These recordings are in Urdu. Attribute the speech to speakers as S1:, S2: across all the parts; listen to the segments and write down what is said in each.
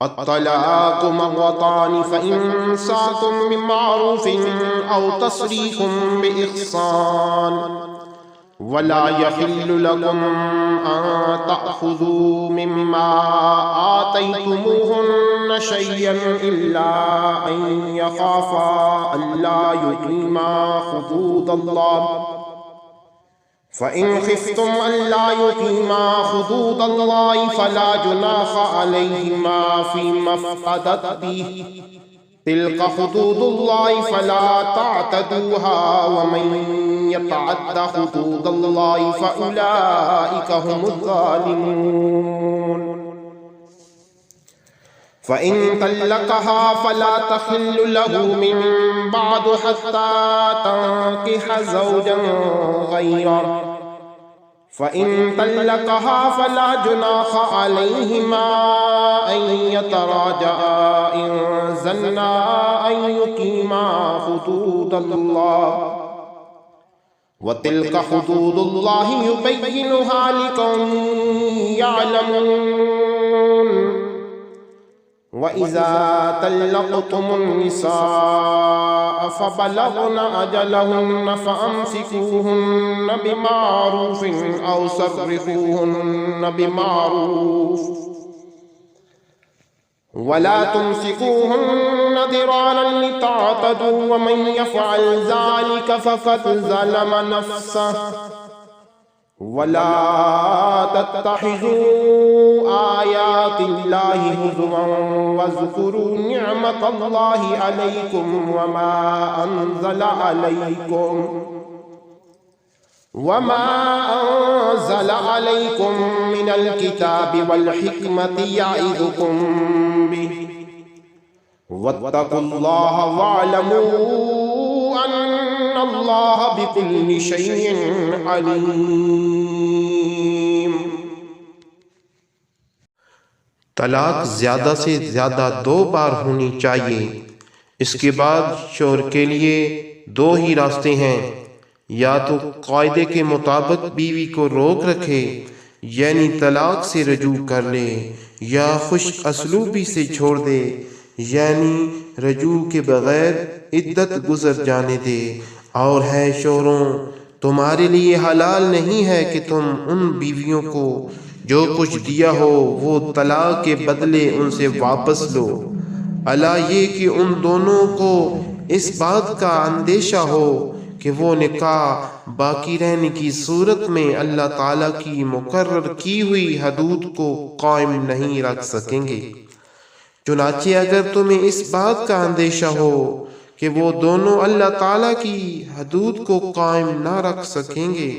S1: الطلاق مرتان فإمساك بمعروف أو تسريح بإحسان ولا يحل لكم أن تأخذوا مما آتيتموهن شيئا إلا أن يخافا ألا يقيما حدود الله فإن خفتم ألا يقيما حدود الله فلا جناح عليهما فيما افتدت به تلك حدود الله فلا تعتدوها ومن يتعد حدود الله فأولئك هم الظالمون فإن طلقها فلا تحل له من بعد حتى تنكح زوجا غيره فإن طلقها فلا جناح عليهما أن يتراجعا إن ظنا أن يقيما حدود الله وتلك حدود الله يبينها لقوم يعلمون وإذا طلقتم النساء فبلغن أجلهن فأمسكوهن بمعروف أو سرحوهن بمعروف ولا تمسكوهن ضرارا لتعتدوا ومن يفعل ذلك فقد ظلم نفسه ولا تتخذوا آيات الله هزوا واذكروا نعمة الله عليكم وما أنزل عليكم من الكتاب والحكمة يعظكم به واتقوا الله واعلموا أن اللہ بکل شیء علیم۔
S2: طلاق زیادہ سے زیادہ 2 بار ہونی چاہیے۔ اس کے بعد شوہر کے لیے 2 ہی راستے ہیں، یا تو قاعدے کے مطابق بیوی کو روک رکھے یعنی طلاق سے رجوع کر لے، یا خوش اسلوبی سے چھوڑ دے یعنی رجوع کے بغیر عدت گزر جانے دے۔ اور ہے شوہروں، تمہارے لیے حلال نہیں ہے کہ تم ان بیویوں کو جو کچھ دیا ہو وہ طلاق کے بدلے ان سے واپس لو، الا یہ کہ ان دونوں کو اس بات کا اندیشہ ہو کہ وہ نکاح باقی رہنے کی صورت میں اللہ تعالیٰ کی مقرر کی ہوئی حدود کو قائم نہیں رکھ سکیں گے۔ چنانچہ اگر تمہیں اس بات کا اندیشہ ہو کہ وہ دونوں اللہ تعالیٰ کی حدود کو قائم نہ رکھ سکیں گے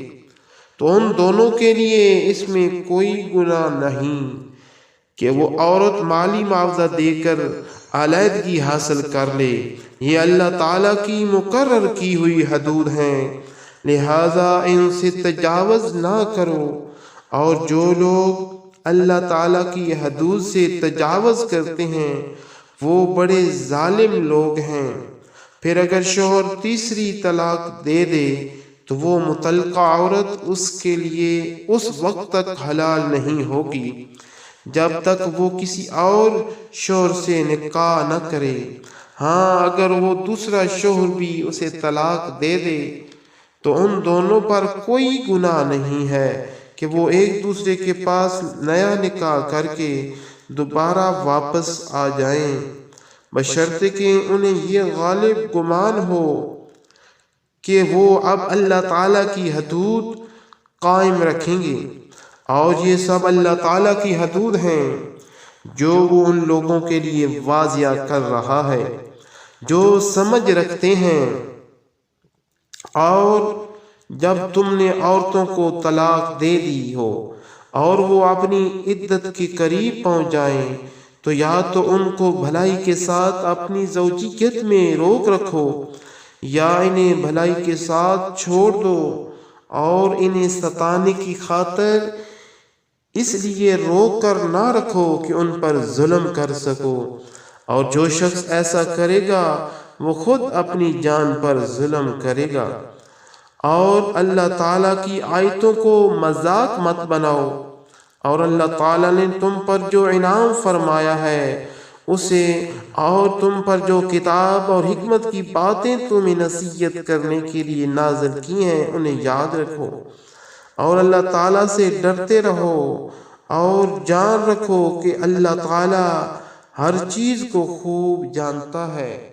S2: تو ان دونوں کے لیے اس میں کوئی گناہ نہیں کہ وہ عورت مالی معاوضہ دے کر علیحدگی حاصل کر لے۔ یہ اللہ تعالیٰ کی مقرر کی ہوئی حدود ہیں، لہذا ان سے تجاوز نہ کرو، اور جو لوگ اللہ تعالیٰ کی حدود سے تجاوز کرتے ہیں وہ بڑے ظالم لوگ ہیں۔ پھر اگر شوہر تیسری طلاق دے دے تو وہ مطلقہ عورت اس کے لیے اس وقت تک حلال نہیں ہوگی جب تک وہ کسی اور شوہر سے نکاح نہ کرے۔ ہاں اگر وہ دوسرا شوہر بھی اسے طلاق دے دے تو ان دونوں پر کوئی گناہ نہیں ہے کہ وہ ایک دوسرے کے پاس نیا نکاح کر کے دوبارہ واپس آ جائیں، بشرطے کہ انہیں یہ غالب گمان ہو کہ وہ اب اللہ تعالیٰ کی حدود قائم رکھیں گے، اور یہ سب اللہ تعالیٰ کی حدود ہیں جو وہ ان لوگوں کے لیے واضح کر رہا ہے جو سمجھ رکھتے ہیں۔ اور جب تم نے عورتوں کو طلاق دے دی ہو اور وہ اپنی عدت کے قریب پہنچ جائیں تو یا تو ان کو بھلائی کے ساتھ اپنی زوجیت میں روک رکھو یا انہیں بھلائی کے ساتھ چھوڑ دو، اور انہیں ستانے کی خاطر اس لیے روک کر نہ رکھو کہ ان پر ظلم کر سکو، اور جو شخص ایسا کرے گا وہ خود اپنی جان پر ظلم کرے گا۔ اور اللہ تعالیٰ کی آیتوں کو مذاق مت بناؤ، اور اللہ تعالیٰ نے تم پر جو انعام فرمایا ہے اسے اور تم پر جو کتاب اور حکمت کی باتیں تمہیں نصیحت کرنے کے لیے نازل کی ہیں انہیں یاد رکھو، اور اللہ تعالیٰ سے ڈرتے رہو، اور جان رکھو کہ اللہ تعالیٰ ہر چیز کو خوب جانتا ہے۔